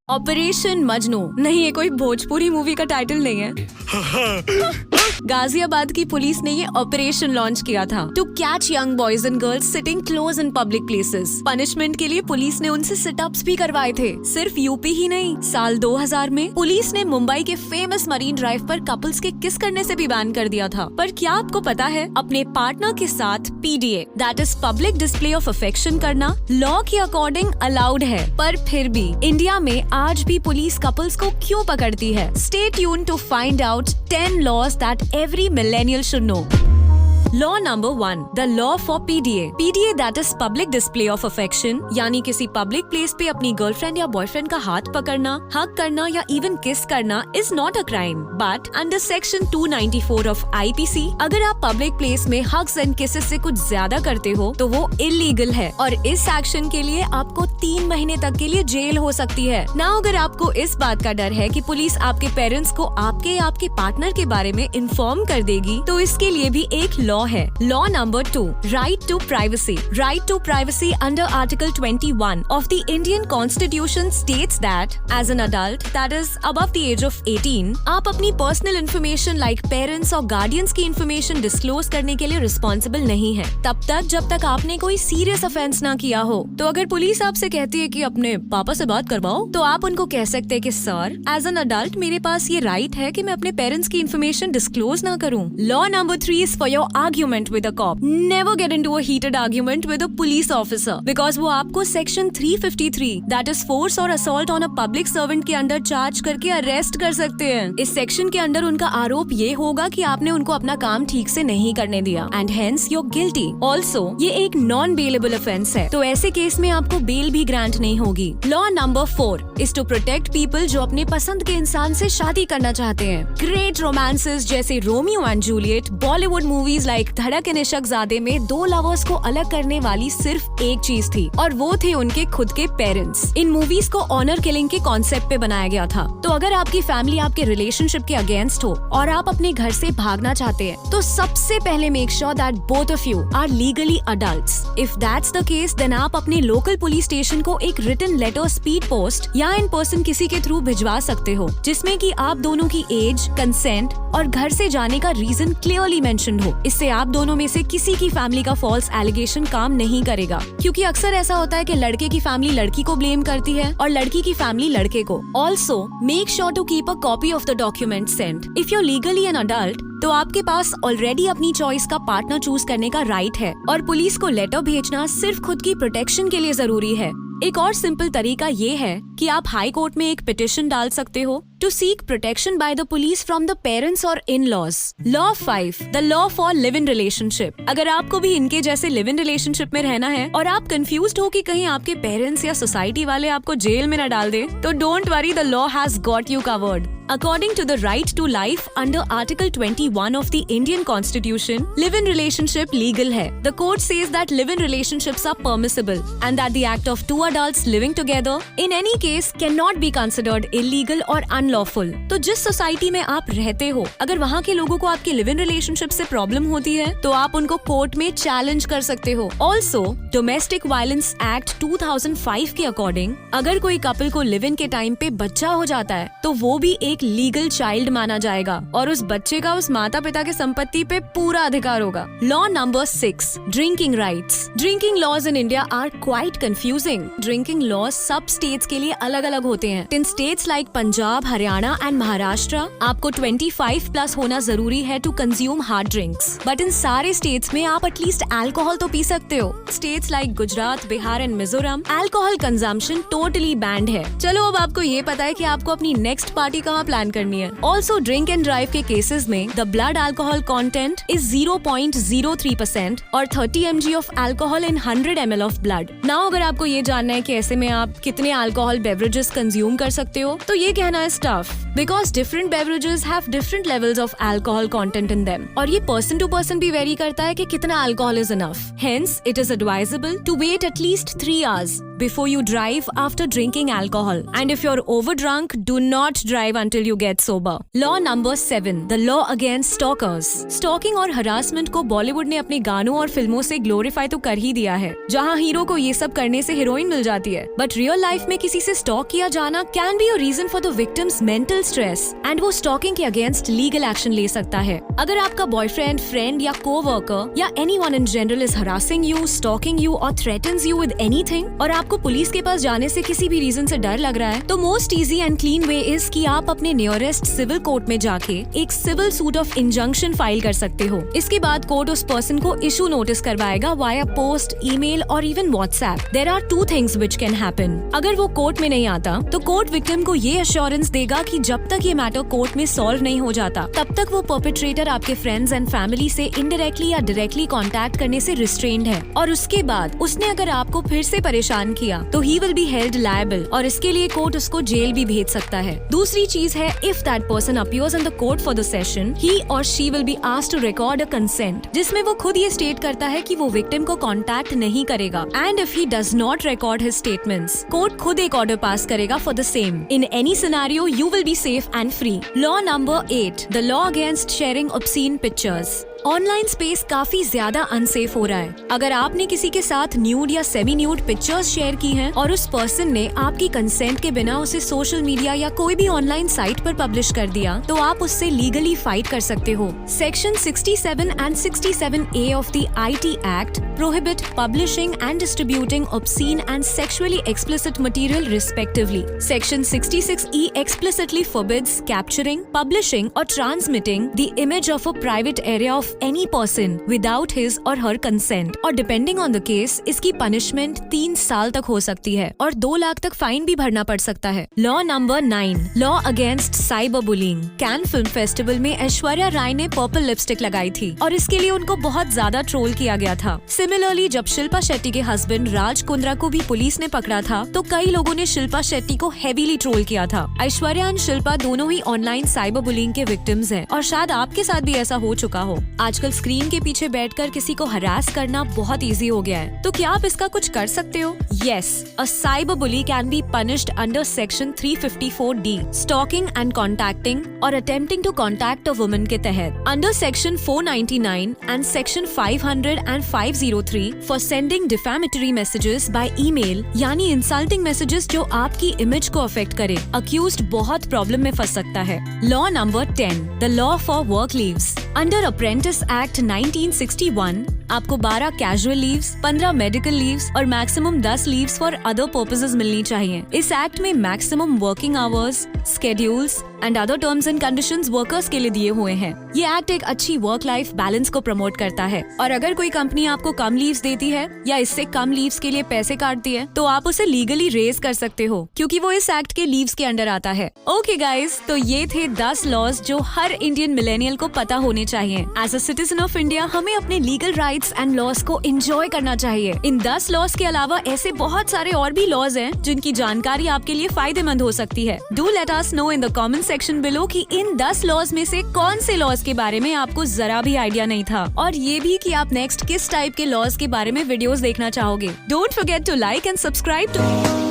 Operation Majnu नहीं, ये कोई भोजपुरी मूवी का टाइटल नहीं है। गाजियाबाद की पुलिस ने ये ऑपरेशन लॉन्च किया था to catch young boys and girls sitting close in public places. Punishment के लिए पुलिस ने उनसे सिटअप्स भी करवाए थे। सिर्फ यूपी ही नहीं, साल 2000 में पुलिस ने मुंबई के फेमस मरीन ड्राइव पर कपल्स के किस करने से भी बैन कर दिया था। पर क्या आपको पता है, अपने पार्टनर के साथ PDA that is public display of affection करना लॉ के अकॉर्डिंग अलाउड है। पर फिर भी इंडिया में आज भी पुलिस कपल्स को क्यों पकड़ती है? Stay tune to find out 10 laws that every millennial should know. Law number 1, the law for PDA. PDA that is public display of affection, यानी किसी पब्लिक प्लेस पे अपनी गर्लफ्रेंड या बॉयफ्रेंड का हाथ पकड़ना, हक करना या इवन किस करना is not a crime. But under section 294 of IPC, अगर आप पब्लिक प्लेस में हग्स एंड किसेस से कुछ ज्यादा करते हो तो वो इलीगल है और इस एक्शन के लिए आपको 3 महीने तक के लिए जेल हो सकती है। ना अगर आपको इस बात का डर है कि पुलिस आपके पेरेंट्स को आपके पार्टनर के बारे में इन्फॉर्म कर देगी, तो इसके लिए भी एक लॉ है। Law number 2, right to privacy. Right to privacy under article 21 of the Indian constitution states that as an adult that is above the age of 18, आप अपनी पर्सनल इन्फॉर्मेशन लाइक पेरेंट्स और गार्डियंस की information disclose करने के लिए responsible नहीं है, तब तक जब तक आपने कोई सीरियस ऑफेंस ना किया हो। तो अगर पुलिस आपसे कहती है कि अपने पापा से बात करवाओ, तो आप उनको कह सकते हैं कि सर, एज एन अडल्ट मेरे पास ये राइट है कि मैं अपने पेरेंट्स की इन्फॉर्मेशन डिस्क्लोज ना करूँ। Law number 3 is for your argument with a cop. Never get into a heated argument with a police officer because वो आपको section 353 that is force or assault on a public servant के under charge करके arrest कर सकते हैं। इस section के under उनका आरोप ये होगा कि आपने उनको अपना काम ठीक से नहीं करने दिया and hence you're guilty. Also ये एक नॉन बेलेबल ऑफेंस है, तो ऐसे केस में आपको बेल भी ग्रांट नहीं होगी। Law number 4 is to protect people जो अपने पसंद के इंसान से शादी करना चाहते हैं। ग्रेट रोमांसेस जैसे Romeo and Juliet, Bollywood movies like धड़क एंड इश्कज़ादे में दो लवर्स को अलग करने वाली सिर्फ एक चीज थी और वो थे उनके खुद के पेरेंट्स। इन मूवीज को ऑनर किलिंग के कॉन्सेप्ट पे बनाया गया था। तो अगर आपकी फैमिली आपके रिलेशनशिप के अगेंस्ट हो और आप अपने घर से भागना चाहते हैं, तो सबसे पहले make sure that both of you are legally adults. If that's the case, then आप अपने लोकल पुलिस स्टेशन को एक रिटन लेटर, स्पीड पोस्ट या इन पर्सन किसी के थ्रू भिजवा सकते हो, जिसमें कि आप दोनों की एज, कंसेंट और घर से जाने का रीजन क्लियरली मेंशन हो। इससे आप दोनों में से किसी की फैमिली का फॉल्स एलिगेशन काम नहीं करेगा, क्योंकि अक्सर ऐसा होता है कि लड़के की फैमिली लड़की को ब्लेम करती है और लड़की की फैमिली लड़के को। Also make sure to keep a copy of the document sent. If you legally an adult, तो आपके पास ऑलरेडी अपनी चॉइस का पार्टनर चूज करने का राइट है और पुलिस को लेटर भेजना सिर्फ खुद की प्रोटेक्शन के लिए जरूरी है। एक और सिंपल तरीका ये है कि आप हाई कोर्ट में एक पिटिशन डाल सकते हो to seek protection by the police from the parents और in laws. Law 5, the law for live in relationship. अगर आपको भी इनके जैसे लिव इन रिलेशनशिप में रहना है और आप कंफ्यूज्ड हो कि कहीं आपके पेरेंट्स या सोसाइटी वाले आपको जेल में न डाल दे, तो don't worry, the law has got you covered. According to the right to life under Article 21 of the Indian Constitution, live-in relationship legal है. The court says that live-in relationships are permissible and that the act of two adults living together in any case cannot be considered illegal or unlawful. तो जिस society में आप रहते हो, अगर वहाँ के लोगों को आपके लिव-इन रिलेशनशिप से प्रॉब्लम होती है, तो आप उनको कोर्ट में चैलेंज कर सकते हो। ऑल्सो डोमेस्टिक वायलेंस एक्ट 2005 के अकॉर्डिंग अगर कोई कपल को लिव-इन के टाइम पे बच्चा हो जाता है, तो वो भी एक लीगल चाइल्ड माना जाएगा और उस बच्चे का उस माता पिता के संपत्ति पे पूरा अधिकार होगा। Law number 6, drinking rights. Drinking laws in India are quite confusing. Drinking laws सब स्टेट्स के लिए अलग अलग होते हैं। In states like Punjab, Haryana and Maharashtra आपको 25 प्लस होना जरूरी है to consume hard drinks, but इन सारे स्टेट्स में आप एटलीस्ट अल्कोहल तो पी सकते हो। States like Gujarat, Bihar and Mizoram alcohol consumption totally band है। चलो अब आपको ये पता है कि आपको अपनी नेक्स्ट पार्टी कहाँ प्लान करनी है। ऑल्सो ड्रिंक एंड ड्राइव के केसेस में the blood alcohol content is 0.03% और 30 mg of alcohol in 100 ml of blood. Now अगर आपको ये जानना है कि ऐसे में आप कितने अल्कोहल बेवरेजेस कंज्यूम कर सकते हो, तो ये कहना है tough, because different beverages have different levels of alcohol content in them और ये पर्सन टू पर्सन भी वेरी करता है कि कितना alcohol is enough. Hence it is advisable to wait at least 3 hours before you drive after drinking alcohol. And if you're overdrunk, do not drive until you get sober. Law number 7, the law against stalkers. Stalking और harassment को बॉलीवुड ने अपने गानों और फिल्मों से glorify तो कर ही दिया है, जहाँ हीरो को ये सब करने से हीरोइन मिल जाती है। बट रियल लाइफ में किसी से स्टॉक किया जाना can be a reason for the victim's mental stress, and वो स्टॉकिंग के अगेंस्ट लीगल एक्शन ले सकता है। अगर आपका बॉयफ्रेंड, फ्रेंड या कोवर्कर या anyone in general is harassing you, stalking you और थ्रेटन्स यू विद एनीथिंग, और आपको पुलिस के पास जाने से किसी भी रीजन से डर लग रहा है, तो most easy and clean way is कि आप अपने नियरेस्ट सिविल कोर्ट में जाके एक civil suit of injunction file कर सकते हो। इसके बाद कोर्ट उस पर्सन को इशू नोटिस करवाएगा वाया पोस्ट, ईमेल और even WhatsApp. There are 2 things which can happen. अगर वो कोर्ट में नहीं आता तो कोर्ट विक्टिम को ये एश्योरेंस देगा कि जब तक ये मैटर कोर्ट में सॉल्व नहीं हो जाता तब तक वो परपेट्रेटर आपके फ्रेंड्स एंड फैमिली से इनडायरेक्टली या डायरेक्टली कांटेक्ट करने से रिस्ट्रेन्ड है, और उसके बाद उसने अगर आपको फिर से परेशान किया तो he will be held liable, और इसके लिए कोर्ट उसको जेल भी भेज सकता है। दूसरी चीज है, if that person appears in the court for the session, he और she will be asked to record a consent, जिसमें वो खुद ये स्टेट करता है कि वो विक्टिम को कांटेक्ट नहीं करेगा। And if he does not record his statements, court खुद एक ऑर्डर पास करेगा for the same. In any scenario you will be safe and free. Law number 8, the law against sharing obscene pictures. Online space काफी ज्यादा unsafe हो रहा है। अगर आपने किसी के साथ न्यूड या सेमी न्यूड पिक्चर्स शेयर की हैं और उस पर्सन ने आपकी कंसेंट के बिना उसे सोशल मीडिया या कोई भी ऑनलाइन साइट पर पब्लिश कर दिया, तो आप उससे लीगली फाइट कर सकते हो। Section 67 and 67A of the IT act prohibit publishing and distributing obscene and sexually explicit material respectively. Section 66E explicitly forbids capturing, publishing or transmitting the image of a private area of any person without his or her consent, और depending on the case इसकी punishment 3 साल तक हो सकती है और 2 लाख तक fine भी भरना पड़ सकता है। Law number 9, law against cyber bullying. Can film festival में ऐश्वर्या राय ने पर्पल लिपस्टिक लगाई थी और इसके लिए उनको बहुत ज्यादा ट्रोल किया गया था। सिमिलरली जब शिल्पा शेट्टी के हस्बैंड राज कुंद्रा को भी पुलिस ने पकड़ा था तो कई लोगों ने शिल्पा शेट्टी को हेवीली ट्रोल किया था। ऐश्वर्या एंड शिल्पा दोनों ही ऑनलाइन साइबर बुलिंग के विक्टिम्स हैं और शायद आपके साथ भी ऐसा हो चुका हो। आजकल स्क्रीन के पीछे बैठकर किसी को हरास करना बहुत इजी हो गया है, तो क्या आप इसका कुछ कर सकते हो? Yes, a cyber bully can be punished under section 354D, stalking and contacting और attempting to contact a woman के तहत, under section 499 and section 500 and 503 for sending defamatory messages by email, यानी इंसल्टिंग मैसेजेस जो आपकी image को affect करे। Accused बहुत problem में फंस सकता है। Law number 10, the law for work leaves. Under apprentice act 1961 आपको 12 कैजुअल लीव्स, 15 मेडिकल लीव्स और maximum 10 leaves for other purposes मिलनी चाहिए। इस एक्ट में maximum working hours, schedules and other terms and conditions workers के लिए दिए हुए हैं। ये एक्ट एक अच्छी वर्क लाइफ बैलेंस को प्रमोट करता है, और अगर कोई कंपनी आपको कम लीव्स देती है या इससे कम लीव्स के लिए पैसे काटती है तो आप उसे लीगली रेज कर सकते हो, क्योंकि वो इस एक्ट के लीव्स के अंडर आता है। ओके गाइज, तो ये थे 10 लॉज जो हर इंडियन मिलेनियल को पता होने चाहिए। As a citizen of India हमें अपने लीगल राइट्स एंड लॉज को एंजॉय करना चाहिए। इन 10 लॉज के अलावा ऐसे बहुत सारे और भी लॉज हैं जिनकी जानकारी आपके लिए फायदेमंद हो सकती है। Do let us know in the comment section below कि इन 10 लॉज में से कौन से लॉज के बारे में आपको जरा भी आइडिया नहीं था, और ये भी कि आप नेक्स्ट किस टाइप के लॉज के बारे में वीडियोस देखना चाहोगे। Don't forget to like and subscribe to